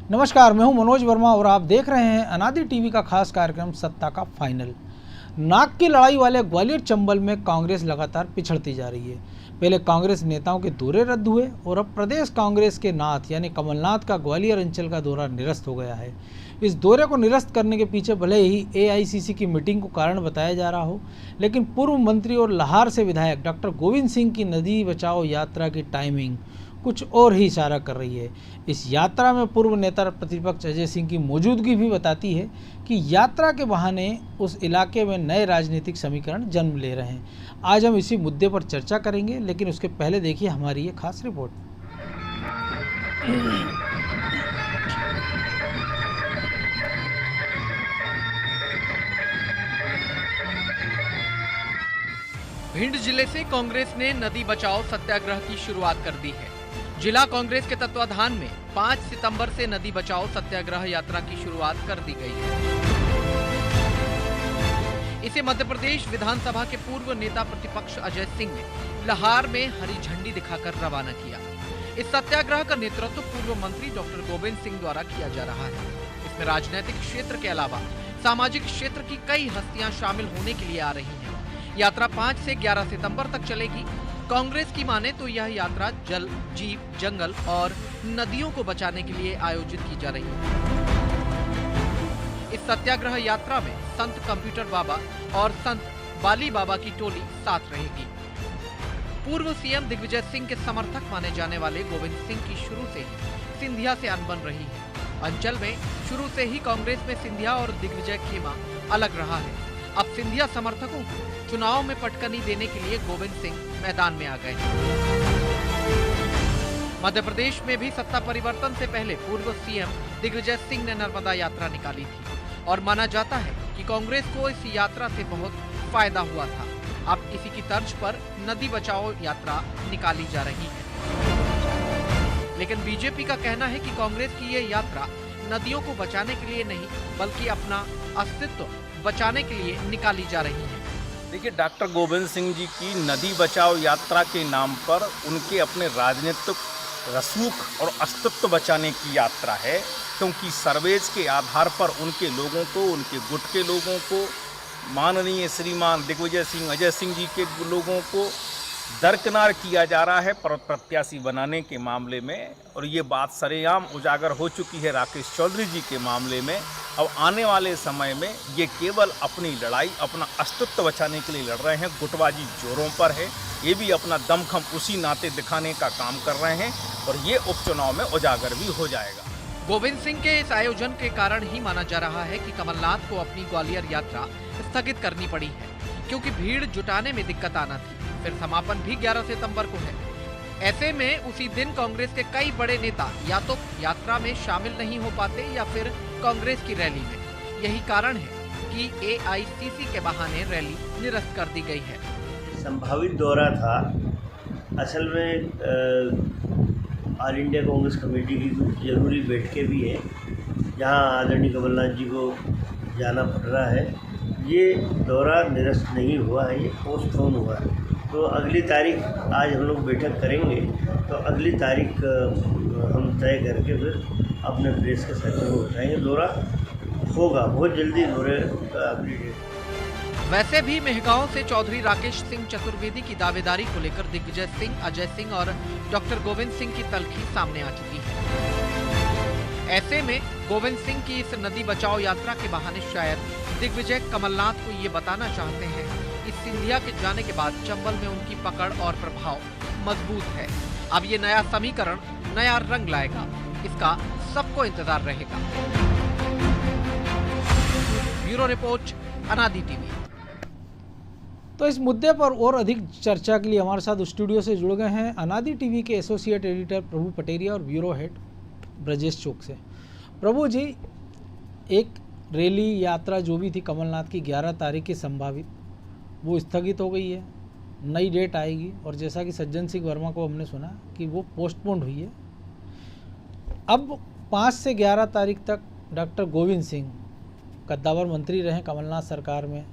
नमस्कार, मैं हूं मनोज वर्मा और आप देख रहे हैं अनादि टीवी का खास कार्यक्रम सत्ता का फाइनल। नाक की लड़ाई वाले ग्वालियर चंबल में कांग्रेस लगातार पिछड़ती जा रही है। पहले कांग्रेस नेताओं के दौरे रद्द हुए और अब प्रदेश कांग्रेस के नाथ यानी कमलनाथ का ग्वालियर अंचल का दौरा निरस्त हो गया है। इस दौरे को निरस्त करने के पीछे भले ही एआईसीसी की मीटिंग को कारण बताया जा रहा हो, लेकिन पूर्व मंत्री और लाहार से विधायक डॉक्टर गोविंद सिंह की नदी बचाओ यात्रा की टाइमिंग कुछ और ही इशारा कर रही है। इस यात्रा में पूर्व नेता प्रतिपक्ष अजय सिंह की मौजूदगी भी बताती है कि यात्रा के बहाने उस इलाके में नए राजनीतिक समीकरण जन्म ले रहे हैं। आज हम इसी मुद्दे पर चर्चा करेंगे, लेकिन उसके पहले देखिए हमारी ये खास रिपोर्ट। भिंड जिले से कांग्रेस ने नदी बचाओ सत्याग्रह की शुरुआत कर दी है। जिला कांग्रेस के तत्वाधान में 5 सितंबर से नदी बचाओ सत्याग्रह यात्रा की शुरुआत कर दी गई है। इसे मध्य प्रदेश विधानसभा के पूर्व नेता प्रतिपक्ष अजय सिंह ने लाहार में हरी झंडी दिखाकर रवाना किया। इस सत्याग्रह का नेतृत्व पूर्व मंत्री डॉक्टर गोविंद सिंह द्वारा किया जा रहा है। इसमें राजनीतिक क्षेत्र के अलावा सामाजिक क्षेत्र की कई हस्तियां शामिल होने के लिए आ रही हैं। यात्रा 5 से 11 सितंबर तक चलेगी। कांग्रेस की माने तो यह यात्रा जल, जीव, जंगल और नदियों को बचाने के लिए आयोजित की जा रही है। इस सत्याग्रह यात्रा में संत कंप्यूटर बाबा और संत बाली बाबा की टोली साथ रहेगी। पूर्व सीएम दिग्विजय सिंह के समर्थक माने जाने वाले गोविंद सिंह की शुरू से ही सिंधिया से अनबन रही है। अंचल में शुरू से ही कांग्रेस में सिंधिया और दिग्विजय खेमा अलग रहा है। अब सिंधिया समर्थकों को चुनाव में पटकनी देने के लिए गोविंद सिंह मैदान में आ गए हैं। मध्य प्रदेश में भी सत्ता परिवर्तन से पहले पूर्व सीएम दिग्विजय सिंह ने नर्मदा यात्रा निकाली थी और माना जाता है कि कांग्रेस को इस यात्रा से बहुत फायदा हुआ था। अब इसी की तर्ज पर नदी बचाओ यात्रा निकाली जा रही है। लेकिन बीजेपी का कहना है कि कांग्रेस की ये यात्रा नदियों को बचाने के लिए नहीं, बल्कि अपना अस्तित्व बचाने के लिए निकाली जा रही है। देखिए, डॉक्टर गोविंद सिंह जी की नदी बचाओ यात्रा के नाम पर उनके अपने राजनीतिक रसूख और अस्तित्व बचाने की यात्रा है, क्योंकि सर्वेज के आधार पर उनके लोगों को, उनके गुट के लोगों को, माननीय श्रीमान दिग्विजय सिंह, अजय सिंह जी के लोगों को दरकिनार किया जा रहा है प्रत्याशी बनाने के मामले में। और ये बात सरेआम उजागर हो चुकी है राकेश चौधरी जी के मामले में। अब आने वाले समय में ये केवल अपनी लड़ाई, अपना अस्तित्व बचाने के लिए लड़ रहे हैं। गुटबाजी जोरों पर है। ये भी अपना दमखम उसी नाते दिखाने का काम कर रहे हैं और ये उपचुनाव में उजागर भी हो जाएगा। गोविंद सिंह के इस आयोजन के कारण ही माना जा रहा है कि कमलनाथ को अपनी ग्वालियर यात्रा स्थगित करनी पड़ी है, क्योंकि भीड़ जुटाने में दिक्कत आना थी। फिर समापन भी 11 सितंबर को है। ऐसे में उसी दिन कांग्रेस के कई बड़े नेता या तो यात्रा में शामिल नहीं हो पाते या फिर कांग्रेस की रैली में। यही कारण है कि एआईसीसी के बहाने रैली निरस्त कर दी गई है। संभावित दौरा था। असल में ऑल इंडिया कांग्रेस कमेटी की कुछ जरूरी बैठकें भी है, जहां आदरणीय कमलनाथ जी को जाना पड़ रहा है। ये दौरा निरस्त नहीं हुआ है, ये पोस्टपोन हुआ है। तो अगली तारीख, आज हम लोग बैठक करेंगे, तो अगली तारीख हम तय करके फिर अपने प्रेस के साथ में बताएंगे। दौरा होगा बहुत जल्दी, दौरे का अगली डेट। वैसे भी मेहगांव से चौधरी राकेश सिंह चतुर्वेदी की दावेदारी को लेकर दिग्विजय सिंह, अजय सिंह और डॉक्टर गोविंद सिंह की तल्खी सामने आ चुकी है। ऐसे में गोविंद सिंह की इस नदी बचाओ यात्रा के बहाने शायद दिग्विजय कमलनाथ को ये बताना चाहते हैं कि सिंधिया के जाने के बाद चंबल में उनकी पकड़ और प्रभाव मजबूत है। अब ये नया समीकरण नया रंग लाएगा, इसका सबको इंतजार रहेगा। ब्यूरो रिपोर्ट, अनादि टीवी। तो इस मुद्दे पर और अधिक चर्चा के लिए हमारे साथ स्टूडियो से जुड़ गए हैं अनादि टीवी के एसोसिएट एडिटर प्रभु पटेरिया और ब्यूरो हेड ब्रजेश चौक से। प्रभु जी, एक रैली यात्रा जो भी थी कमलनाथ की 11 तारीख की संभावित, वो स्थगित हो गई है। नई डेट आएगी और जैसा कि सज्जन सिंह वर्मा को हमने सुना कि वो पोस्टपोन्ड हुई है। अब 5 से 11 तारीख तक डॉक्टर गोविंद सिंह कद्दावर मंत्री रहे कमलनाथ सरकार में,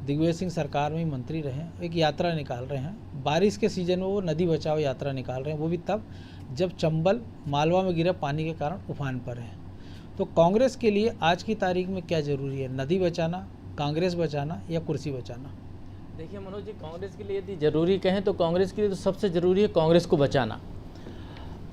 दिग्विजय सिंह सरकार में ही मंत्री रहे, एक यात्रा निकाल रहे हैं। बारिश के सीजन में वो नदी बचाओ यात्रा निकाल रहे हैं, वो भी तब जब चंबल मालवा में गिरे पानी के कारण उफान पर है। तो कांग्रेस के लिए आज की तारीख में क्या जरूरी है, नदी बचाना, कांग्रेस बचाना या कुर्सी बचाना? देखिए मनोज जी, कांग्रेस के लिए यदि ज़रूरी कहें तो कांग्रेस के लिए तो सबसे ज़रूरी है कांग्रेस को बचाना।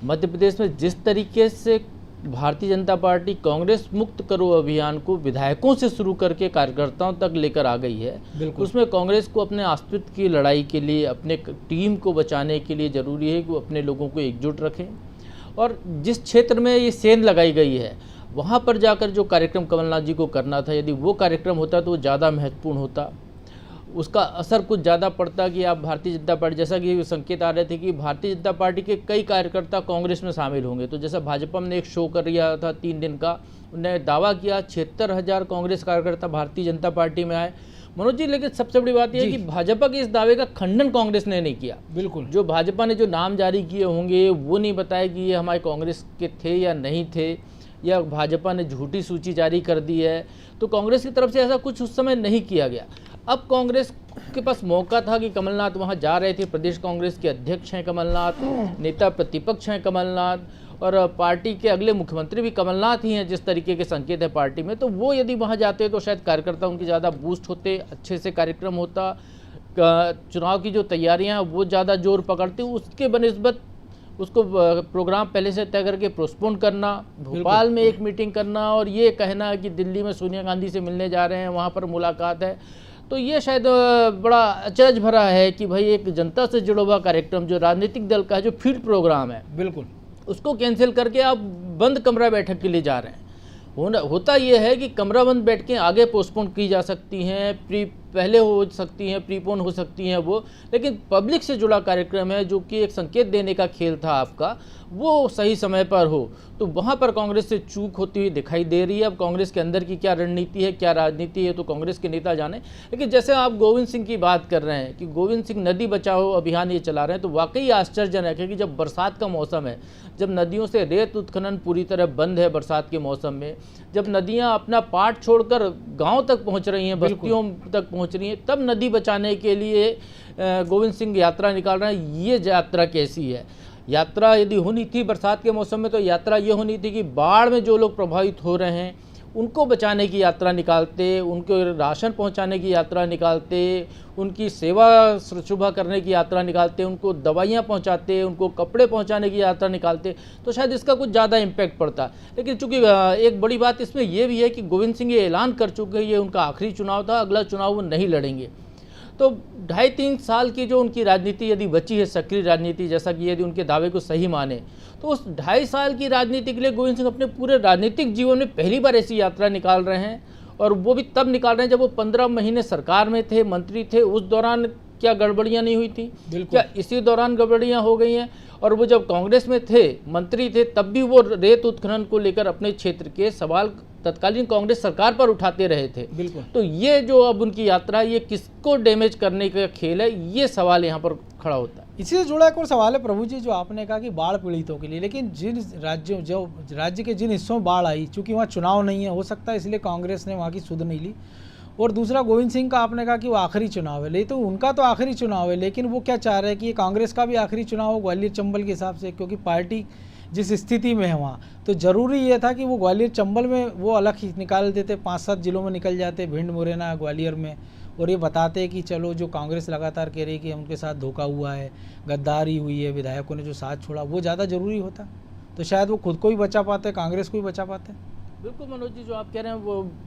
मध्य प्रदेश में जिस तरीके से भारतीय जनता पार्टी कांग्रेस मुक्त करो अभियान को विधायकों से शुरू करके कार्यकर्ताओं तक लेकर आ गई है, उसमें कांग्रेस को अपने अस्तित्व की लड़ाई के लिए, अपने टीम को बचाने के लिए ज़रूरी है कि वो अपने लोगों को एकजुट रखें। और जिस क्षेत्र में ये सेंध लगाई गई है वहाँ पर जाकर जो कार्यक्रम कमलनाथ जी को करना था, यदि वो कार्यक्रम होता तो वो ज़्यादा महत्वपूर्ण होता, उसका असर कुछ ज़्यादा पड़ता कि आप भारतीय जनता पार्टी, जैसा कि संकेत आ रहे थे कि भारतीय जनता पार्टी के कई कार्यकर्ता कांग्रेस में शामिल होंगे। तो जैसा भाजपा ने एक शो कर दिया था 3 दिन का, उन्होंने दावा किया 76,000 कांग्रेस कार्यकर्ता भारतीय जनता पार्टी में आए। मनोज जी, लेकिन सबसे बड़ी बात यह है कि भाजपा के इस दावे का खंडन कांग्रेस ने नहीं किया। बिल्कुल, जो भाजपा ने जो नाम जारी किए होंगे वो नहीं बताया कि ये हमारे कांग्रेस के थे या नहीं थे, या भाजपा ने झूठी सूची जारी कर दी है। तो कांग्रेस की तरफ से ऐसा कुछ उस समय नहीं किया गया। अब कांग्रेस के पास मौका था कि कमलनाथ वहां जा रहे थे, प्रदेश कांग्रेस के अध्यक्ष हैं कमलनाथ, नेता प्रतिपक्ष हैं कमलनाथ, और पार्टी के अगले मुख्यमंत्री भी कमलनाथ ही हैं जिस तरीके के संकेत है पार्टी में। तो वो यदि वहां जाते तो शायद कार्यकर्ता उनकी ज़्यादा बूस्ट होते, अच्छे से कार्यक्रम होता, चुनाव की जो तैयारियाँ वो ज़्यादा जोर पकड़ती, उसके बनिस्बत उसको प्रोग्राम पहले से तय करके पोस्टपोन करना, भोपाल में एक मीटिंग करना और ये कहना कि दिल्ली में सोनिया गांधी से मिलने जा रहे हैं, वहाँ पर मुलाकात है, तो ये शायद बड़ा अचरज भरा है कि भाई एक जनता से जुड़ा हुआ कार्यक्रम जो राजनीतिक दल का है, जो फील्ड प्रोग्राम है, बिल्कुल उसको कैंसिल करके आप बंद कमरा बैठक के लिए जा रहे हैं। होता यह है कि कमरा बंद बैठ के आगे पोस्टपोन की जा सकती हैं, पहले हो सकती हैं, प्रीपोन हो सकती हैं वो, लेकिन पब्लिक से जुड़ा कार्यक्रम है जो कि एक संकेत देने का खेल था आपका, वो सही समय पर हो, तो वहाँ पर कांग्रेस से चूक होती हुई दिखाई दे रही है। अब कांग्रेस के अंदर की क्या रणनीति है, क्या राजनीति है, तो कांग्रेस के नेता जाने। लेकिन जैसे आप गोविंद सिंह की बात कर रहे हैं कि गोविंद सिंह नदी बचाओ अभियान ये चला रहे हैं, तो वाकई आश्चर्यजनक है कि जब बरसात का मौसम है, जब नदियों से रेत उत्खनन पूरी तरह बंद है बरसात के मौसम में, जब नदियाँ अपना पाट छोड़कर गाँव तक पहुँच रही हैं, बस्तियों तक पहुँच रही हैं, तब नदी बचाने के लिए गोविंद सिंह यात्रा निकाल रहे हैं। ये यात्रा कैसी है? यात्रा यदि होनी थी बरसात के मौसम में तो यात्रा ये होनी थी कि बाढ़ में जो लोग प्रभावित हो रहे हैं उनको बचाने की यात्रा निकालते, उनको राशन पहुंचाने की यात्रा निकालते, उनकी सेवा शुभ करने की यात्रा निकालते, उनको दवाइयां पहुंचाते, उनको कपड़े पहुंचाने की यात्रा निकालते, तो शायद इसका कुछ ज़्यादा इम्पैक्ट पड़ता। लेकिन चूंकि एक बड़ी बात इसमें यह भी है कि गोविंद सिंह ये ऐलान कर चुके हैं, ये उनका आखिरी चुनाव था, अगला चुनाव वो नहीं लड़ेंगे। तो 2.5-3 साल की जो उनकी राजनीति यदि बची है, सक्रिय राजनीति, जैसा कि यदि उनके दावे को सही माने, तो उस 2.5 साल की राजनीति के लिए गोविंद सिंह अपने पूरे राजनीतिक जीवन में पहली बार ऐसी यात्रा निकाल रहे हैं, और वो भी तब निकाल रहे हैं जब वो 15 महीने सरकार में थे, मंत्री थे। उस दौरान क्या गड़बड़ियाँ नहीं हुई थी? क्या इसी दौरान गड़बड़ियाँ हो गई हैं? और वो जब कांग्रेस में थे, मंत्री थे, तब भी वो रेत उत्खनन को लेकर अपने क्षेत्र के सवाल तत्कालीन कांग्रेस सरकार पर उठाते रहे थे। बिल्कुल। तो ये जो अब उनकी यात्रा, ये किसको डैमेज करने का खेल है, ये सवाल यहाँ पर खड़ा होता है। इसी से जुड़ा एक और सवाल है प्रभु जी, जो आपने कहा कि बाढ़ पीड़ितों के लिए, लेकिन जिन राज्य के जिन हिस्सों में बाढ़ आई, चूंकि वहाँ चुनाव नहीं है, हो सकता है इसलिए कांग्रेस ने वहाँ की सुध नहीं ली। और दूसरा, गोविंद सिंह का आपने कहा कि वो आखिरी चुनाव है, लेकिन तो उनका तो आखिरी चुनाव है, लेकिन वो क्या चाह रहे हैं कि ये कांग्रेस का भी आखिरी चुनाव हो ग्वालियर चंबल के हिसाब से, क्योंकि पार्टी जिस स्थिति में है वहाँ, तो ज़रूरी ये था कि वो ग्वालियर चंबल में वो अलग ही निकाल देते, 5-7 जिलों में निकल जाते, भिंड मुरैना ग्वालियर में, और ये बताते कि चलो जो कांग्रेस लगातार कह रही है कि उनके साथ धोखा हुआ है, गद्दारी हुई है, विधायकों ने जो साथ छोड़ा, वो ज़्यादा ज़रूरी होता, तो शायद वो खुद को भी बचा पाते, कांग्रेस को भी बचा पाते। बिल्कुल मनोज जी, जो आप कह रहे हैं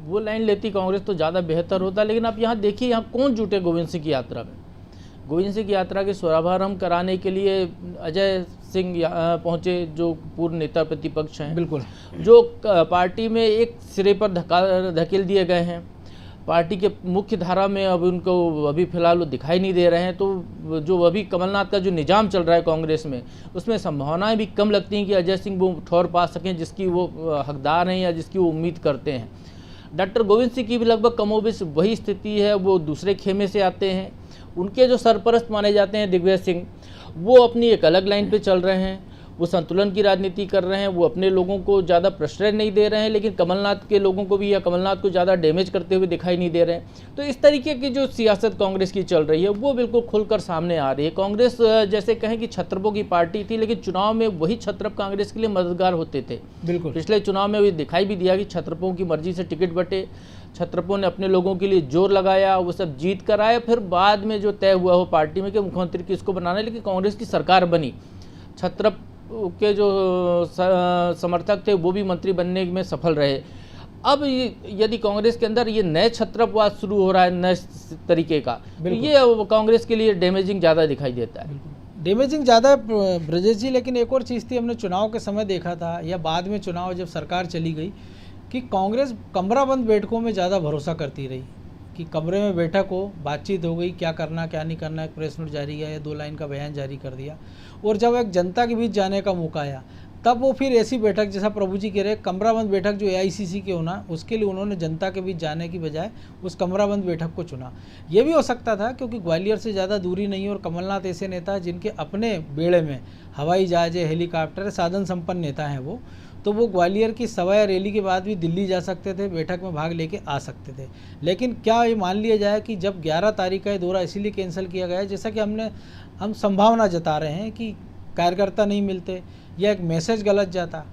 वो लाइन लेती कांग्रेस तो ज़्यादा बेहतर होता। लेकिन आप यहाँ देखिए, यहाँ कौन जुटे गोविंद सिंह की यात्रा में? गोविंद सिंह की यात्रा के शुभारंभ कराने के लिए अजय सिंह पहुँचे, जो पूर्व नेता प्रतिपक्ष हैं, बिल्कुल, जो पार्टी में एक सिरे पर धकेल दिए गए हैं, पार्टी के मुख्य धारा में अब उनको अभी फिलहाल वो दिखाई नहीं दे रहे हैं। तो जो अभी कमलनाथ का जो निजाम चल रहा है कांग्रेस में, उसमें संभावनाएं भी कम लगती हैं कि अजय सिंह वो ठौर पा सकें जिसकी वो हकदार हैं या जिसकी वो उम्मीद करते हैं। डॉक्टर गोविंद सिंह की भी लगभग कमोबेश वही स्थिति है, वो दूसरे खेमे से आते हैं। उनके जो सरपरस्त माने जाते हैं दिग्विजय सिंह, वो अपनी एक अलग लाइन पे चल रहे हैं। वो संतुलन की राजनीति कर रहे हैं, वो अपने लोगों को ज़्यादा प्रश्रय नहीं दे रहे हैं, लेकिन कमलनाथ के लोगों को भी या कमलनाथ को ज़्यादा डैमेज करते हुए दिखाई नहीं दे रहे हैं। तो इस तरीके की जो सियासत कांग्रेस की चल रही है वो बिल्कुल खुलकर सामने आ रही है। कांग्रेस जैसे कहें कि छत्रपों की पार्टी थी, लेकिन चुनाव में वही छत्रप कांग्रेस के लिए मददगार होते थे। बिल्कुल पिछले चुनाव में भी दिखाई भी दिया कि छत्रपों की मर्जी से टिकट बटे, छत्रपों ने अपने लोगों के लिए जोर लगाया, वो सब जीत कर आए। फिर बाद में जो तय हुआ हो पार्टी में कि मुख्यमंत्री किसको बनाना है, लेकिन कांग्रेस की सरकार बनी। छत्रप के जो समर्थक थे वो भी मंत्री बनने में सफल रहे। अब यदि कांग्रेस के अंदर ये नए छत्रपवाद शुरू हो रहा है नए तरीके का, तो ये कांग्रेस के लिए डैमेजिंग ज़्यादा दिखाई देता है। डैमेजिंग ज़्यादा है ब्रजेश जी। लेकिन एक और चीज़ थी, हमने चुनाव के समय देखा था या बाद में चुनाव जब सरकार चली गई कि कांग्रेस कमराबंद बैठकों में ज़्यादा भरोसा करती रही कि कमरे में बैठक हो, बातचीत हो गई, क्या करना क्या नहीं करना, एक प्रेस नोट जारी किया या 2 लाइन का बयान जारी कर दिया। और जब एक जनता के बीच जाने का मौका आया तब वो फिर ऐसी बैठक, जैसा प्रभु जी कह रहे, कमराबंद बैठक जो AICC के होना, उसके लिए उन्होंने जनता के बीच जाने की बजाय उस कमराबंद बैठक को चुना। ये भी हो सकता था क्योंकि ग्वालियर से ज़्यादा दूरी नहीं है और कमलनाथ ऐसे नेता हैं जिनके अपने बेड़े में हवाई जहाज है, हेलीकॉप्टर है, साधन संपन्न नेता हैं वो। तो वो ग्वालियर की सभा या रैली के बाद भी दिल्ली जा सकते थे, बैठक में भाग लेके आ सकते थे। लेकिन क्या ये मान लिया जाए कि जब 11 तारीख का ये दौरा इसीलिए कैंसिल किया गया है, जैसा कि हम संभावना जता रहे हैं कि कार्यकर्ता नहीं मिलते या एक मैसेज गलत जाता?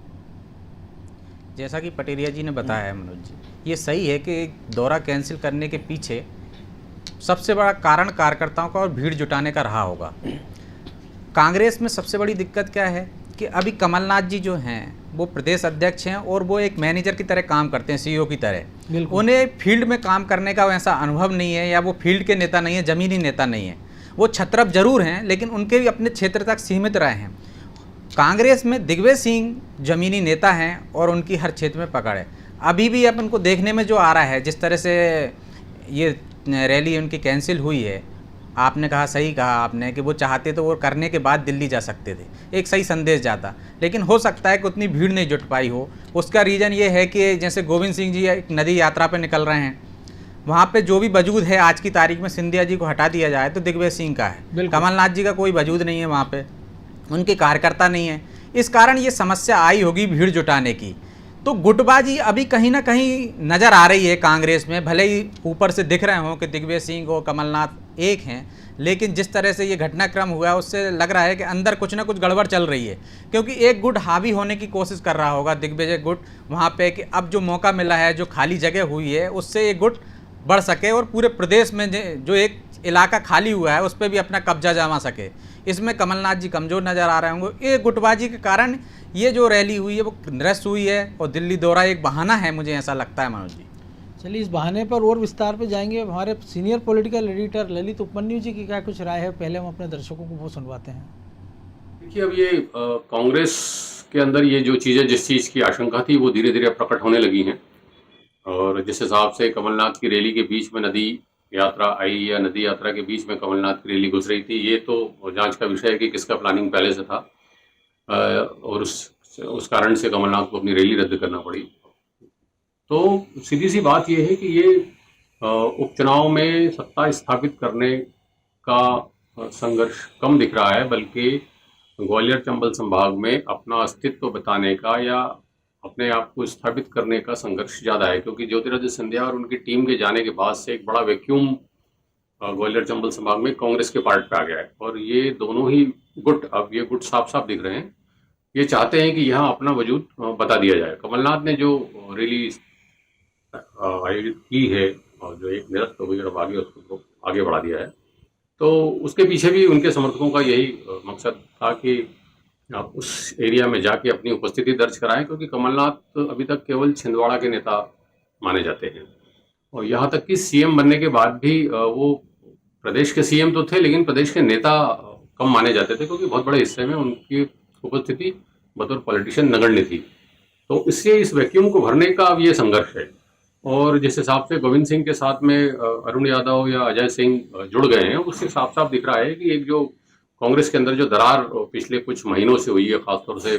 जैसा कि पटेरिया जी ने बताया है मनोज जी, ये सही है कि दौरा कैंसिल करने के पीछे सबसे बड़ा कारण कार्यकर्ताओं का और भीड़ जुटाने का रहा होगा। कांग्रेस में सबसे बड़ी दिक्कत क्या है कि अभी कमलनाथ जी जो हैं वो प्रदेश अध्यक्ष हैं और वो एक मैनेजर की तरह काम करते हैं, CEO की तरह। उन्हें फील्ड में काम करने का वैसा अनुभव नहीं है या वो फील्ड के नेता नहीं है, ज़मीनी नेता नहीं है। वो छत्रप जरूर हैं लेकिन उनके भी अपने क्षेत्र तक सीमित रहे हैं। कांग्रेस में दिग्विजय सिंह जमीनी नेता हैं और उनकी हर क्षेत्र में पकड़ है। अभी भी अपन को देखने में जो आ रहा है, जिस तरह से ये रैली उनकी कैंसिल हुई है, आपने कहा, सही कहा आपने कि वो चाहते तो वो करने के बाद दिल्ली जा सकते थे, एक सही संदेश जाता। लेकिन हो सकता है कि उतनी भीड़ नहीं जुट पाई हो। उसका रीज़न ये है कि जैसे गोविंद सिंह जी एक नदी यात्रा पर निकल रहे हैं, वहाँ पे जो भी वजूद है आज की तारीख में, सिंधिया जी को हटा दिया जाए तो दिग्विजय सिंह का है, कमलनाथ जी का कोई वजूद नहीं है वहाँ पे, उनके कार्यकर्ता नहीं है। इस कारण ये समस्या आई होगी भीड़ जुटाने की। तो गुटबाजी अभी कहीं ना कहीं नज़र आ रही है कांग्रेस में, भले ही ऊपर से दिख रहे हों कि दिग्विजय सिंह और कमलनाथ एक हैं, लेकिन जिस तरह से ये घटनाक्रम हुआ है उससे लग रहा है कि अंदर कुछ ना कुछ गड़बड़ चल रही है। क्योंकि एक गुट हावी होने की कोशिश कर रहा होगा, दिग्विजय गुट वहाँ पे, कि अब जो मौका मिला है, जो खाली जगह हुई है, उससे ये गुट बढ़ सके और पूरे प्रदेश में जो एक इलाका खाली हुआ है उस पर भी अपना कब्जा जमा सके। इसमें कमलनाथ जी कमज़ोर नज़र आ रहे होंगे। ये गुटबाजी के कारण ये जो रैली हुई है वो निरस्त हुई है और दिल्ली दौरा एक बहाना है, मुझे ऐसा लगता है मनोज जी। चलिए, इस बहाने पर और विस्तार पे जाएंगे। हमारे senior political editor Lalit Upmanyu ji की क्या कुछ राय है, पहले हम अपने दर्शकों को वो सुनवाते हैं। देखिए, अब ये कांग्रेस के अंदर ये जो चीज़ें, जिस चीज़ की आशंका थी, वो धीरे धीरे प्रकट होने लगी हैं। और जिस हिसाब से कमलनाथ की रैली के बीच में नदी यात्रा आई या नदी यात्रा के बीच में कमलनाथ की रैली घुस रही थी, ये तो जांच का विषय है कि किसका प्लानिंग पहले से था और उस कारण से कमलनाथ को अपनी रैली रद्द करना पड़ी। तो सीधी सी बात यह है कि ये उपचुनाव में सत्ता स्थापित करने का संघर्ष कम दिख रहा है, बल्कि ग्वालियर चंबल संभाग में अपना अस्तित्व बताने का या अपने आप को स्थापित करने का संघर्ष ज़्यादा है। क्योंकि ज्योतिरादित्य सिंधिया और उनकी टीम के जाने के बाद से एक बड़ा वैक्यूम ग्वालियर चंबल संभाग में कांग्रेस के पार्ट पे आ गया है। और ये दोनों ही गुट, अब ये गुट साफ साफ दिख रहे हैं, ये चाहते हैं कि यहाँ अपना वजूद बता दिया जाए। कमलनाथ ने जो रैली आयोजित की है और जो एक निरस्त हो गई और आगे उसको आगे बढ़ा दिया है, तो उसके पीछे भी उनके समर्थकों का यही मकसद था कि आप उस एरिया में जाके अपनी उपस्थिति दर्ज कराएं। क्योंकि कमलनाथ अभी तक केवल छिंदवाड़ा के नेता माने जाते हैं और यहाँ तक कि सीएम बनने के बाद भी वो प्रदेश के सीएम तो थे, लेकिन प्रदेश के नेता कम माने जाते थे, क्योंकि बहुत बड़े हिस्से में उनकी उपस्थिति बतौर पॉलिटिशियन नगण्य थी। तो इससे इस वैक्यूम को भरने का अब ये संघर्ष है। और जिस हिसाब से गोविंद सिंह के साथ में अरुण यादव या अजय सिंह जुड़ गए हैं, उससे साफ साफ दिख रहा है कि एक जो कांग्रेस के अंदर जो दरार पिछले कुछ महीनों से हुई है, खासतौर से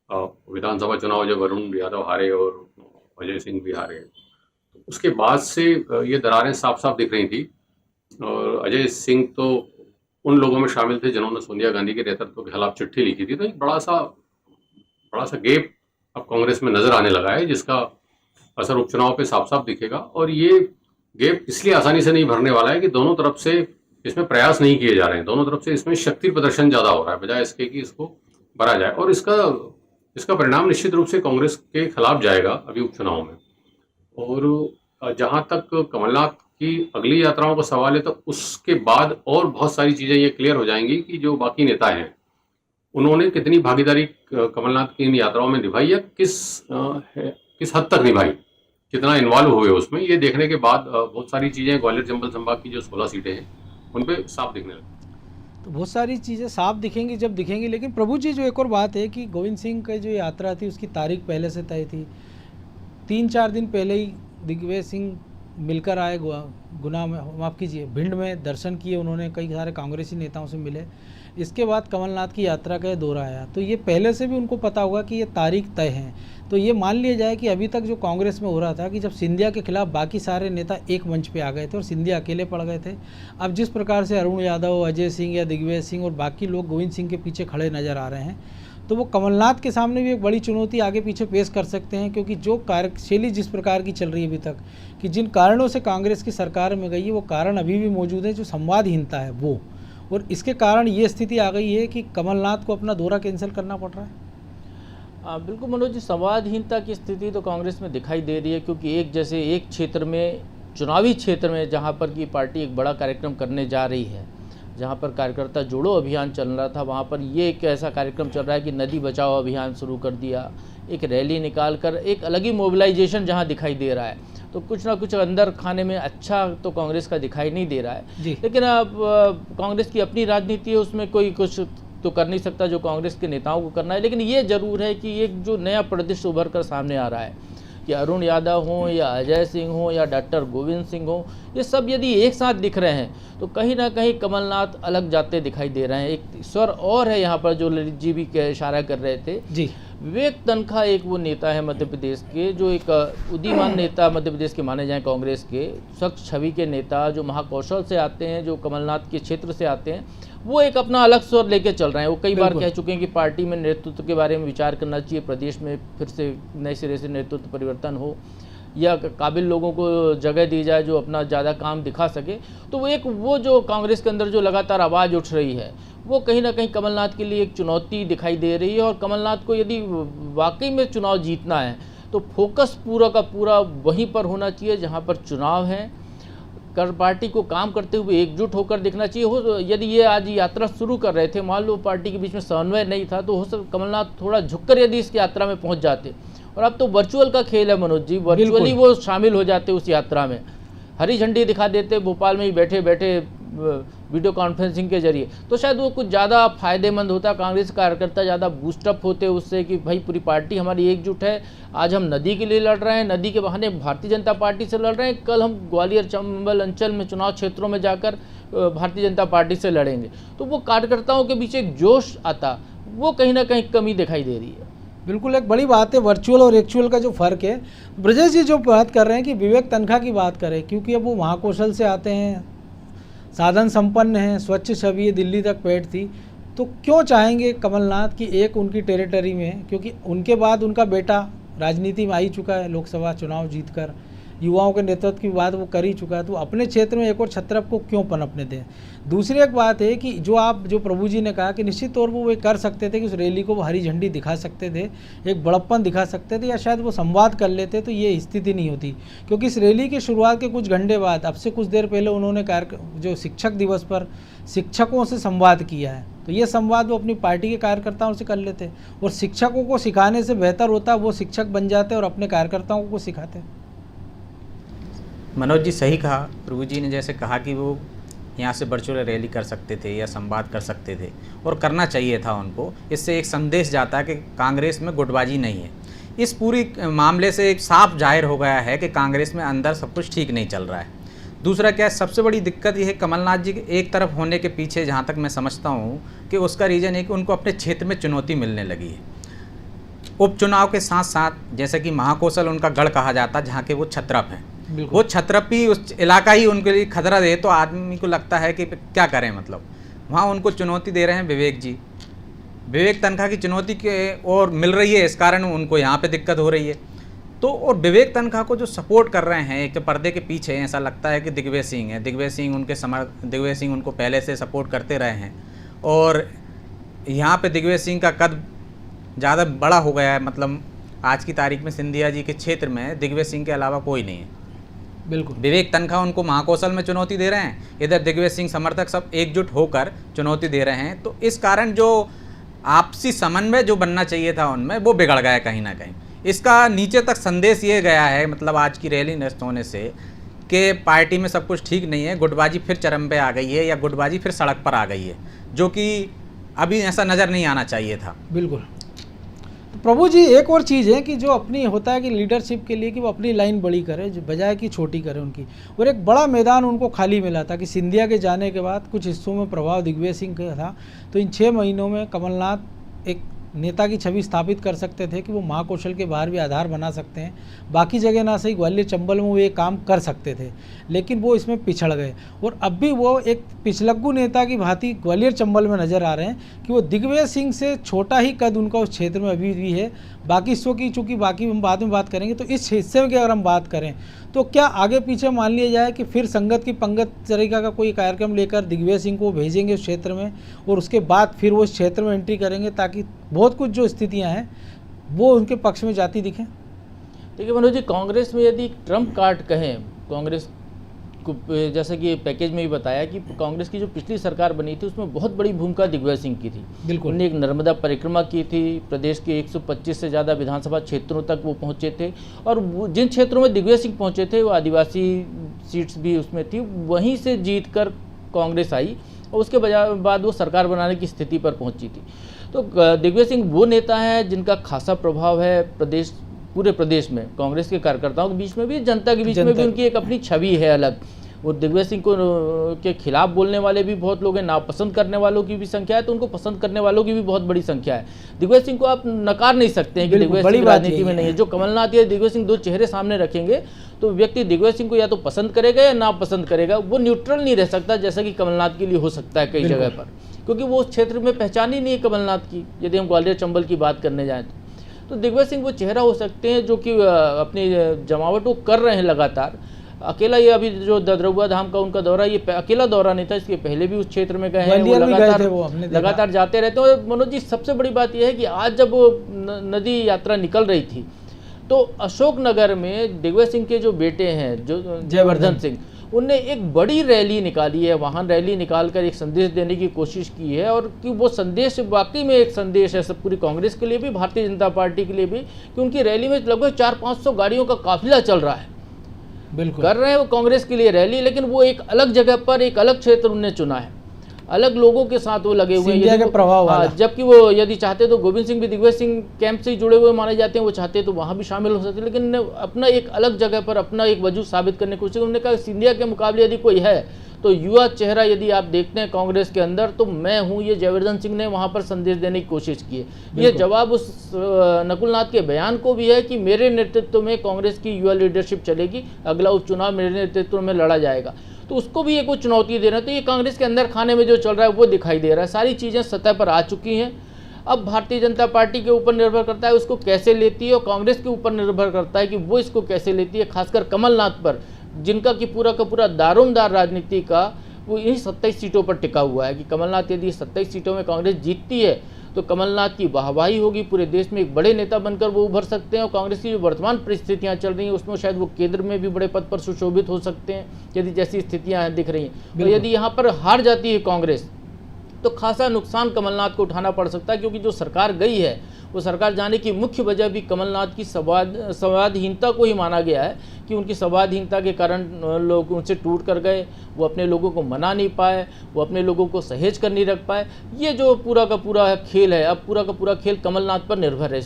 विधानसभा चुनाव जब अरुण यादव हारे और अजय सिंह भी हारे, तो उसके बाद से ये दरारें साफ साफ दिख रही थी। और अजय सिंह तो उन लोगों में शामिल थे जिन्होंने सोनिया गांधी के नेतृत्व के खिलाफ चिट्ठी लिखी थी। तो एक बड़ा सा थोड़ा सा गैप अब कांग्रेस में नजर आने लगा है, जिसका असर उपचुनाव पे साफ साफ दिखेगा। और ये गैप इसलिए आसानी से नहीं भरने वाला है कि दोनों तरफ से इसमें प्रयास नहीं किए जा रहे हैं, दोनों तरफ से इसमें शक्ति प्रदर्शन ज्यादा हो रहा है बजाय इसके कि इसको भरा जाए। और इसका परिणाम निश्चित रूप से कांग्रेस के खिलाफ जाएगा अभी उपचुनाव में। और जहां तक कमलनाथ की अगली यात्राओं का सवाल है, तो उसके बाद और बहुत सारी चीजें ये क्लियर हो जाएंगी कि जो बाकी नेता हैं उन्होंने कितनी भागीदारी कमलनाथ की इन यात्राओं में निभाई या किस हद तक निभाई, कितना इन्वॉल्व हुए उसमें, ये देखने के बाद बहुत सारी चीजें ग्वालियर चंबल संभाग की जो 16 सीटें हैं उन पे साफ दिखने लगती। तो बहुत सारी चीज़ें साफ दिखेंगी जब दिखेंगी। लेकिन प्रभु जी, जो एक और बात है कि गोविंद सिंह की जो यात्रा थी उसकी तारीख पहले से तय थी। 3-4 दिन पहले ही दिग्विजय सिंह मिलकर आए गुना में, माफ़ कीजिए, भिंड में दर्शन किए उन्होंने, कई सारे कांग्रेसी नेताओं से मिले। इसके बाद कमलनाथ की यात्रा का दौरा आया, तो ये पहले से भी उनको पता होगा कि ये तारीख तय है। तो ये मान लिया जाए कि अभी तक जो कांग्रेस में हो रहा था कि जब सिंधिया के खिलाफ बाकी सारे नेता एक मंच पे आ गए थे और सिंधिया अकेले पड़ गए थे, अब जिस प्रकार से अरुण यादव, अजय सिंह या दिग्विजय सिंह और बाकी लोग गोविंद सिंह के पीछे खड़े नज़र आ रहे हैं, तो वो कमलनाथ के सामने भी एक बड़ी चुनौती आगे पीछे पेश कर सकते हैं। क्योंकि जो कार्यशैली जिस प्रकार की चल रही है अभी तक, कि जिन कारणों से कांग्रेस की सरकार में गई है वो कारण अभी भी मौजूद है, जो संवादहीनता है वो, और इसके कारण ये स्थिति आ गई है कि कमलनाथ को अपना दौरा कैंसिल करना पड़ रहा है। बिल्कुल मनोज जी, संवादहीनता की स्थिति तो कांग्रेस में दिखाई दे रही है, क्योंकि एक क्षेत्र में, चुनावी क्षेत्र में जहां पर की पार्टी एक बड़ा कार्यक्रम करने जा रही है, जहां पर कार्यकर्ता जोड़ो अभियान चल रहा था, वहां पर ये एक ऐसा कार्यक्रम चल रहा है कि नदी बचाओ अभियान शुरू कर दिया, एक रैली निकाल कर एक अलग ही मोबिलाइजेशन जहां दिखाई दे रहा है। तो कुछ ना कुछ अंदर खाने में अच्छा तो कांग्रेस का दिखाई नहीं दे रहा है। लेकिन अब कांग्रेस की अपनी राजनीति है, उसमें कोई कुछ तो कर नहीं सकता जो कांग्रेस के नेताओं को करना है। लेकिन ये जरूर है कि एक जो नया परिदृश्य उभर कर सामने आ रहा है कि अरुण यादव हों या अजय सिंह हों या डॉक्टर गोविंद सिंह हों, ये सब यदि एक साथ दिख रहे हैं तो कहीं ना कहीं कमलनाथ अलग जाते दिखाई दे रहे हैं। एक स्वर और है यहाँ पर जो ललित जी भी इशारा कर रहे थे जी, विवेक तनखा एक वो नेता है मध्य प्रदेश के, जो एक उदीयमान नेता मध्य प्रदेश के माने जाएं, कांग्रेस के सख्त छवि के नेता, जो महाकौशल से आते हैं, जो कमलनाथ के क्षेत्र से आते हैं, वो एक अपना अलग स्वर लेके चल रहे हैं। वो कई बार कह चुके हैं कि पार्टी में नेतृत्व के बारे में विचार करना चाहिए, प्रदेश में फिर से नए सिरे से नेतृत्व परिवर्तन हो या काबिल लोगों को जगह दी जाए जो अपना ज़्यादा काम दिखा सके। तो वो जो कांग्रेस के अंदर जो लगातार आवाज़ उठ रही है, वो कहीं ना कहीं कमलनाथ के लिए एक चुनौती दिखाई दे रही है। और कमलनाथ को यदि वाकई में चुनाव जीतना है तो फोकस पूरा का पूरा वहीं पर होना चाहिए जहां पर चुनाव है। कर पार्टी को काम करते हुए एकजुट होकर देखना चाहिए। हो यदि ये आज यात्रा शुरू कर रहे थे, मान लो पार्टी के बीच में समन्वय नहीं था, तो हो सकता कमलनाथ थोड़ा झुककर यदि इस यात्रा में पहुंच जाते। और अब तो वर्चुअल का खेल है मनोज जी, वर्चुअली वो शामिल हो जाते उस यात्रा में, हरी झंडी दिखा देते भोपाल में ही बैठे बैठे वीडियो कॉन्फ्रेंसिंग के जरिए, तो शायद वो कुछ ज़्यादा फायदेमंद होता। कांग्रेस कार्यकर्ता ज़्यादा बूस्टअप होते उससे कि भाई पूरी पार्टी हमारी एकजुट है, आज हम नदी के लिए लड़ रहे हैं, नदी के बहाने भारतीय जनता पार्टी से लड़ रहे हैं, कल हम ग्वालियर चंबल अंचल में चुनाव क्षेत्रों में जाकर भारतीय जनता पार्टी से लड़ेंगे। तो वो कार्यकर्ताओं के बीच एक जोश आता, वो कहीं ना कहीं कमी दिखाई दे रही है। बिल्कुल एक बड़ी बात है वर्चुअल और एक्चुअल का जो फ़र्क है। ब्रजेश जी जो बात कर रहे हैं कि विवेक तनखा की बात करें, क्योंकि अब वो महाकौशल से आते हैं, साधन संपन्न हैं, स्वच्छ छवि है, दिल्ली तक पैठ थी, तो क्यों चाहेंगे कमलनाथ की एक उनकी टेरिटरी में, क्योंकि उनके बाद उनका बेटा राजनीति में आ ही चुका है, लोकसभा चुनाव जीतकर युवाओं के नेतृत्व की बात वो कर ही चुका है, तो अपने क्षेत्र में एक और छत्रप को क्यों पनपने दें। दूसरी एक बात है कि जो प्रभु जी ने कहा कि निश्चित तौर पर वो कर सकते थे कि उस रैली को वो हरी झंडी दिखा सकते थे, एक बड़प्पन दिखा सकते थे, या शायद वो संवाद कर लेते तो ये स्थिति नहीं होती। क्योंकि इस रैली के शुरुआत के कुछ घंटे बाद, अब से कुछ देर पहले उन्होंने जो शिक्षक दिवस पर शिक्षकों से संवाद किया है, तो ये संवाद वो अपनी पार्टी के कार्यकर्ताओं से कर लेते, और शिक्षकों को सिखाने से बेहतर होता वो शिक्षक बन जाते और अपने कार्यकर्ताओं को सिखाते। मनोज जी सही कहा, प्रभु जी ने जैसे कहा कि वो यहाँ से वर्चुअल रैली कर सकते थे या संवाद कर सकते थे, और करना चाहिए था उनको। इससे एक संदेश जाता है कि कांग्रेस में गुटबाजी नहीं है। इस पूरी मामले से एक साफ जाहिर हो गया है कि कांग्रेस में अंदर सब कुछ ठीक नहीं चल रहा है। दूसरा क्या है, सबसे बड़ी दिक्कत ये है कमलनाथ जी के एक तरफ होने के पीछे, जहाँ तक मैं समझता हूँ कि उसका रीज़न है कि उनको अपने क्षेत्र में चुनौती मिलने लगी है। उपचुनाव के साथ साथ जैसे कि महाकौशल उनका गढ़ कहा जाता है, जहाँ के वो छत्रप हैं, वो छत्रप ही उस इलाका ही उनके लिए खतरा दे, तो आदमी को लगता है कि क्या करें, मतलब वहाँ उनको चुनौती दे रहे हैं विवेक जी, विवेक तनखा की चुनौती के और मिल रही है, इस कारण उनको यहाँ पे दिक्कत हो रही है। तो और विवेक तनखा को जो सपोर्ट कर रहे हैं, एक तो पर्दे के पीछे ऐसा लगता है कि दिग्विजय सिंह है। दिग्विजय सिंह उनको पहले से सपोर्ट करते रहे हैं और यहाँ पे दिग्विजय सिंह का कद ज़्यादा बड़ा हो गया है। मतलब आज की तारीख में सिंधिया जी के क्षेत्र में दिग्विजय सिंह के अलावा कोई नहीं है। बिल्कुल। विवेक तनखा उनको महाकौशल में चुनौती दे रहे हैं, इधर दिग्विजय सिंह समर्थक सब एकजुट होकर चुनौती दे रहे हैं। तो इस कारण जो आपसी समन्वय जो बनना चाहिए था उनमें, वो बिगड़ गया कहीं ना कहीं। इसका नीचे तक संदेश ये गया है, मतलब आज की रैली नष्ट होने से, कि पार्टी में सब कुछ ठीक नहीं है, गुटबाजी फिर चरम पे आ गई है या गुटबाजी फिर सड़क पर आ गई है, जो कि अभी ऐसा नज़र नहीं आना चाहिए था। बिल्कुल। तो प्रभु जी, एक और चीज़ है कि जो अपनी होता है कि लीडरशिप के लिए कि वो अपनी लाइन बड़ी करे, जो बजाय कि छोटी करे उनकी। और एक बड़ा मैदान उनको खाली मिला था कि सिंधिया के जाने के बाद कुछ हिस्सों में प्रभाव दिग्विजय सिंह का था। तो इन 6 महीनों में कमलनाथ एक नेता की छवि स्थापित कर सकते थे कि वो महाकौशल के बाहर भी आधार बना सकते हैं। बाकी जगह ना सही, ग्वालियर चंबल में वो ये काम कर सकते थे, लेकिन वो इसमें पिछड़ गए। और अब भी वो एक पिछलग्गू नेता की भांति ग्वालियर चंबल में नज़र आ रहे हैं कि वो दिग्विजय सिंह से छोटा ही कद उनका उस क्षेत्र में अभी भी है। बाकी हिस्सों की चूँकि बाकी हम बाद में बात करेंगे, तो इस हिस्से की अगर हम बात करें तो क्या आगे पीछे मान लिया जाए कि फिर संगत की पंगत तरीका का कोई कार्यक्रम लेकर दिग्विजय सिंह को भेजेंगे उस क्षेत्र में और उसके बाद फिर वो इस क्षेत्र में एंट्री करेंगे, ताकि बहुत कुछ जो स्थितियां हैं वो उनके पक्ष में जाती दिखें? देखिए मनोज जी, कांग्रेस में यदि ट्रम्प कार्ड कहें कांग्रेस को, जैसा कि पैकेज में भी बताया कि कांग्रेस की जो पिछली सरकार बनी थी उसमें बहुत बड़ी भूमिका दिग्विजय सिंह की थी। बिल्कुल। उन्होंने एक नर्मदा परिक्रमा की थी, प्रदेश के 125 से ज़्यादा विधानसभा क्षेत्रों तक वो पहुँचे थे, और जिन क्षेत्रों में दिग्विजय सिंह पहुँचे थे वो आदिवासी सीट्स भी उसमें थी, वहीं से जीत कर कांग्रेस आई और उसके बाद वो सरकार बनाने की स्थिति पर पहुँची थी। तो दिग्विजय सिंह वो नेता है जिनका खासा प्रभाव है पूरे प्रदेश में, कांग्रेस के कार्यकर्ताओं के बीच में भी, जनता के बीच में भी उनकी एक अपनी छवि है अलग। और दिग्विजय सिंह को के खिलाफ बोलने वाले भी बहुत लोग हैं, नापसंद करने वालों की भी संख्या है, तो उनको पसंद करने वालों की भी बहुत बड़ी संख्या है। दिग्विजय सिंह को आप नकार नहीं सकते हैं कि दिग्विजय सिंह राजनीति में नहीं है। जो कमलनाथ या दिग्विजय सिंह दो चेहरे सामने रखेंगे तो व्यक्ति दिग्विजय सिंह को या तो पसंद करेगा या नापसंद करेगा, वो न्यूट्रल नहीं रह सकता, जैसा कि कमलनाथ के लिए हो सकता है कई जगह पर, क्योंकि वो उस क्षेत्र में पहचान ही नहीं है कमलनाथ की। यदि हम ग्वालियर चंबल की बात करने जाएँ तो दिग्विजय सिंह वो चेहरा हो सकते हैं जो कि अपनी जमावट वो कर रहे हैं लगातार। अकेला ये अभी जो ददरुआ धाम का उनका दौरा, ये अकेला दौरा नहीं था, इसके पहले भी उस क्षेत्र में गए हैं, वो लगातार जाते रहते हैं। और मनोज जी, सबसे बड़ी बात यह है कि आज जब वो नदी यात्रा निकल रही थी तो अशोकनगर में दिग्विजय सिंह के जो बेटे हैं, जो जयवर्धन सिंह, उनने एक बड़ी रैली निकाली है, वाहन रैली निकालकर एक संदेश देने की कोशिश की है। और कि वो संदेश वाकई में एक संदेश है सब पूरी कांग्रेस के लिए भी, भारतीय जनता पार्टी के लिए भी, कि उनकी रैली में लगभग 400-500 गाड़ियों का काफिला चल रहा है। बिल्कुल कर रहे हैं वो कांग्रेस के लिए रैली, लेकिन वो एक अलग जगह पर एक अलग क्षेत्र उन्होंने चुना है, अलग लोगों के साथ वो लगे हुए हैं। जबकि वो यदि चाहते तो गोविंद सिंह भी दिग्विजय सिंह कैंप से ही जुड़े हुए माने जाते हैं, वो चाहते तो वहाँ भी शामिल हो सकते, लेकिन अपना एक अलग जगह पर अपना एक वजूद साबित करने की कोशिश। उन्होंने कहा सिंधिया के मुकाबले यदि कोई है तो युवा चेहरा यदि आप देखते हैं कांग्रेस के अंदर तो मैं हूँ, ये जयवर्धन सिंह ने वहाँ पर संदेश देने की कोशिश की है। ये जवाब उस नकुलनाथ के बयान को भी है कि मेरे नेतृत्व में कांग्रेस की युवा लीडरशिप चलेगी, अगला उपचुनाव मेरे नेतृत्व में लड़ा जाएगा, तो उसको भी एक वो चुनौती दे रहे हैं। तो ये कांग्रेस के अंदर खाने में जो चल रहा है वो दिखाई दे रहा है। सारी चीज़ें सतह पर आ चुकी हैं। अब भारतीय जनता पार्टी के ऊपर निर्भर करता है उसको कैसे लेती है, और कांग्रेस के ऊपर निर्भर करता है कि वो इसको कैसे लेती है, खासकर कमलनाथ पर, जिनका कि पूरा का पूरा दारोमदार राजनीति का वो इन्हीं 27 सीटों पर टिका हुआ है। कि कमलनाथ यदि 27 सीटों में कांग्रेस जीतती है तो कमलनाथ की वाहवाही होगी, पूरे देश में एक बड़े नेता बनकर वो उभर सकते हैं, और कांग्रेस की जो वर्तमान परिस्थितियां चल रही हैं उसमें शायद वो केंद्र में भी बड़े पद पर सुशोभित हो सकते हैं, यदि जैसी स्थितियां दिख रही हैं। तो यदि यहाँ पर हार जाती है कांग्रेस तो खासा नुकसान कमलनाथ को उठाना पड़ सकता है, क्योंकि जो सरकार गई है वो सरकार जाने की मुख्य वजह भी कमलनाथ की संवादहीनता को ही माना गया है, कि उनकी संवादहीनता के कारण लोग उनसे टूट कर गए, वो अपने लोगों को मना नहीं पाए, वो अपने लोगों को सहेज कर नहीं रख पाए। ये जो पूरा का पूरा खेल है, अब पूरा का पूरा खेल कमलनाथ पर निर्भर है।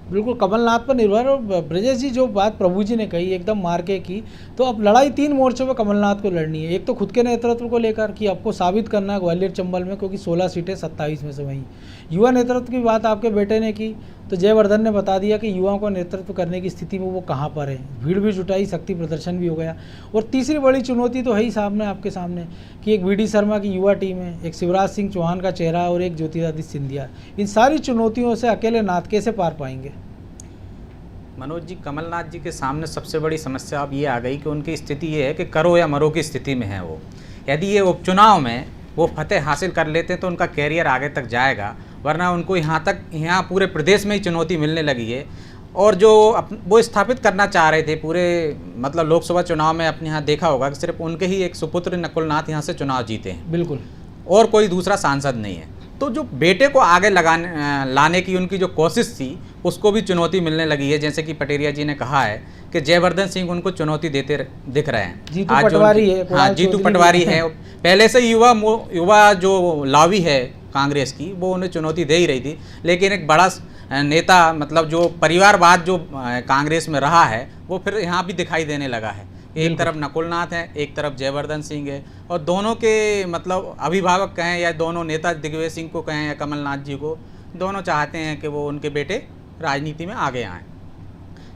बिल्कुल कमलनाथ पर निर्भर। और ब्रजेश जी जो बात प्रभु जी ने कही एकदम मार के की, तो अब लड़ाई 3 मोर्चों पर कमलनाथ को लड़नी है। एक तो खुद के नेतृत्व को लेकर कि आपको साबित करना है ग्वालियर चंबल में, क्योंकि 16 सीटें 27 में से वहीं। युवा नेतृत्व की बात आपके बेटे ने की, तो जयवर्धन ने बता दिया कि युवाओं को नेतृत्व करने की स्थिति में वो कहाँ पर है। भीड़ भी जुटाई, शक्ति प्रदर्शन भी हो गया। और तीसरी बड़ी चुनौती तो है ही सामने आपके सामने कि एक वी.डी. शर्मा की युवा टीम है, एक शिवराज सिंह चौहान का चेहरा और एक ज्योतिरादित्य सिंधिया। इन सारी चुनौतियों से अकेले नाथ कैसे पार पाएंगे? मनोज जी, कमलनाथ जी के सामने सबसे बड़ी समस्या अब ये आ गई कि उनकी स्थिति ये है कि करो या मरो की स्थिति में है वो। यदि ये उपचुनाव में वो फतेह हासिल कर लेते हैं तो उनका कैरियर आगे तक जाएगा, वरना उनको यहाँ पूरे प्रदेश में ही चुनौती मिलने लगी है। और जो वो स्थापित करना चाह रहे थे पूरे मतलब लोकसभा चुनाव में, अपने यहाँ देखा होगा कि सिर्फ उनके ही एक सुपुत्र नकुल नाथ यहाँ से चुनाव जीते हैं, बिल्कुल, और कोई दूसरा सांसद नहीं है। तो जो बेटे को आगे लाने की उनकी जो कोशिश थी उसको भी चुनौती मिलने लगी है। जैसे कि पटेरिया जी ने कहा है कि जयवर्धन सिंह उनको चुनौती देते दिख रहे हैं। जीतू पटवारी है, हाँ, जीतू पटवारी है, पहले से युवा जो लावी है कांग्रेस की, वो उन्हें चुनौती दे ही रही थी। लेकिन एक बड़ा नेता मतलब जो परिवारवाद जो कांग्रेस में रहा है वो फिर यहाँ भी दिखाई देने लगा है। एक तरफ नकुल नाथ है, एक तरफ जयवर्धन सिंह है, और दोनों के मतलब अभिभावक कहें या दोनों नेता दिग्विजय सिंह को कहें या कमलनाथ जी को, दोनों चाहते हैं कि वो उनके बेटे राजनीति में आगे आएँ।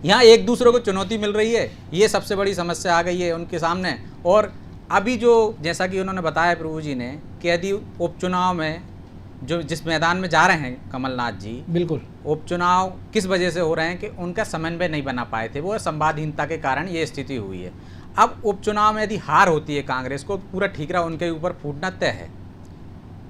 यहाँ एक दूसरे को चुनौती मिल रही है, ये सबसे बड़ी समस्या आ गई है उनके सामने। और अभी जो जैसा कि उन्होंने बताया प्रभु जी ने कि यदि उपचुनाव में जो जिस मैदान में जा रहे हैं कमलनाथ जी, बिल्कुल, उपचुनाव किस वजह से हो रहे हैं कि उनका समन्वय नहीं बना पाए थे, वो संवादहीनता के कारण ये स्थिति हुई है। अब उपचुनाव में यदि हार होती है कांग्रेस को, पूरा ठीकरा उनके ऊपर फूटना तय है।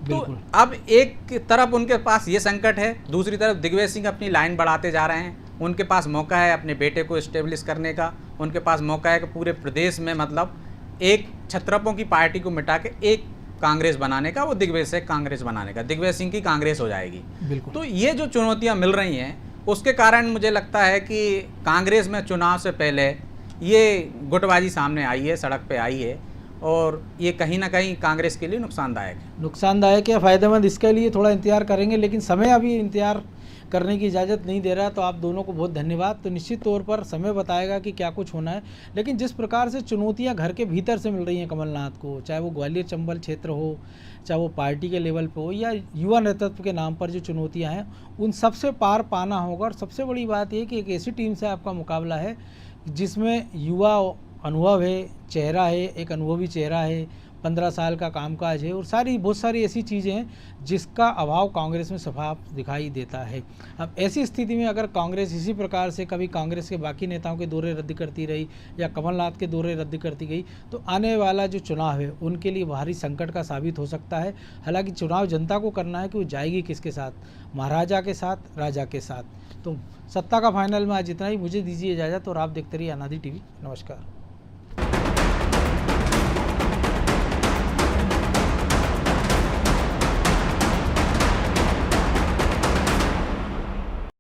तो अब एक तरफ उनके पास ये संकट है, दूसरी तरफ दिग्विजय सिंह अपनी लाइन बढ़ाते जा रहे हैं। उनके पास मौका है अपने बेटे को इस्टेब्लिश करने का, उनके पास मौका है कि पूरे प्रदेश में मतलब एक छत्रपों की पार्टी को मिटा के एक कांग्रेस बनाने का, वो दिग्विजय से कांग्रेस बनाने का, दिग्विजय सिंह की कांग्रेस हो जाएगी। बिल्कुल। तो ये जो चुनौतियां मिल रही हैं उसके कारण मुझे लगता है कि कांग्रेस में चुनाव से पहले ये गुटबाजी सामने आई है, सड़क पे आई है, और ये कहीं ना कहीं कांग्रेस के लिए नुकसानदायक है। नुकसानदायक या फ़ायदेमंद, इसके लिए थोड़ा इंतजार करेंगे, लेकिन समय अभी इंतजार करने की इजाज़त नहीं दे रहा। तो आप दोनों को बहुत धन्यवाद। तो निश्चित तौर पर समय बताएगा कि क्या कुछ होना है, लेकिन जिस प्रकार से चुनौतियां घर के भीतर से मिल रही हैं कमलनाथ को, चाहे वो ग्वालियर चंबल क्षेत्र हो, चाहे वो पार्टी के लेवल पे हो, या युवा नेतृत्व के नाम पर जो चुनौतियां हैं, उन सबसे पार पाना होगा। और सबसे बड़ी बात यह कि एक ऐसी टीम से आपका मुकाबला है जिसमें युवा अनुभव है, चेहरा है, एक अनुभवी चेहरा है, 15 साल का कामकाज है, और बहुत सारी ऐसी चीज़ें हैं जिसका अभाव कांग्रेस में साफ दिखाई देता है। अब ऐसी स्थिति में अगर कांग्रेस इसी प्रकार से कभी कांग्रेस के बाकी नेताओं के दौरे रद्द करती रही या कमलनाथ के दौरे रद्द करती गई, तो आने वाला जो चुनाव है उनके लिए भारी संकट का साबित हो सकता है। हालांकि चुनाव जनता को करना है कि वो जाएगी किसके साथ, महाराजा के साथ, राजा के साथ। तो सत्ता का फाइनल में आज इतना ही। मुझे दीजिए इजाज़त, और आप देखते रहिए अनादि टीवी। नमस्कार।